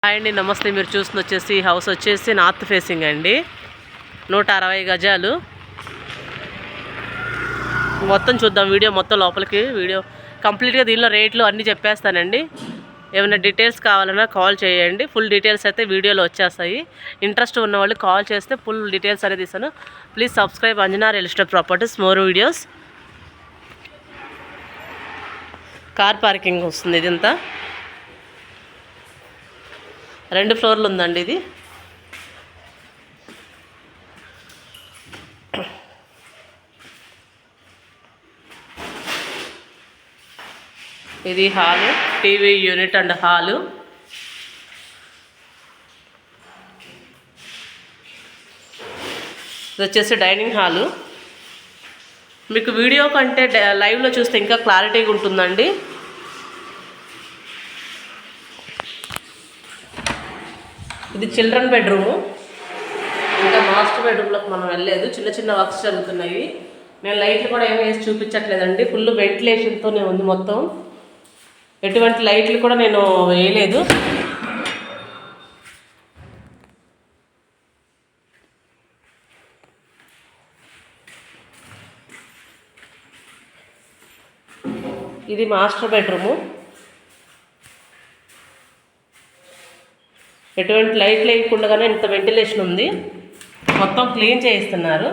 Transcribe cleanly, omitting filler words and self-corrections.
Hi అండి, నమస్తే. మీరు చూస్తుంది వచ్చేసి హౌస్ వచ్చేసి నార్త్ ఫేసింగ్ అండి. 160 గజాలు. మొత్తం చూద్దాం వీడియో మొత్తం లోపలికి. వీడియో కంప్లీట్గా దీనిలో రేట్లు అన్నీ చెప్పేస్తానండి. ఏమైనా డీటెయిల్స్ కావాలన్నా కాల్ చేయండి. ఫుల్ డీటెయిల్స్ అయితే వీడియోలో వచ్చేస్తాయి. ఇంట్రెస్ట్ ఉన్న వాళ్ళు కాల్ చేస్తే ఫుల్ డీటెయిల్స్ అనేది ఇస్తాను. Please subscribe Anjana real estate properties more videos. Car parking వస్తుంది. ఇదంతా 2 ఫ్లోర్లు ఉందండి. ఇది hall, TV unit and hall. ఇది వచ్చేసి డైనింగ్ హాలు. మీకు వీడియో కంటే లైవ్లో చూస్తే ఇంకా క్లారిటీగా ఉంటుందండి. ఇది చిల్డ్రన్ బెడ్రూము. ఇంకా మాస్టర్ బెడ్రూమ్లోకి మనం వెళ్ళలేదు. చిన్న చిన్న వర్క్స్ జరుగుతున్నాయి. నేను లైట్లు కూడా ఏమీ వేసి చూపించట్లేదండి. ఫుల్ వెంటిలేషన్తోనే ఉంది మొత్తం. ఎటువంటి లైట్లు కూడా నేను వేయలేదు. ఇది మాస్టర్ బెడ్రూము. ఎటువంటి లైట్లు వేయకుండానే ఇంత వెంటిలేషన్ ఉంది. మొత్తం క్లీన్ చేయిస్తున్నారు.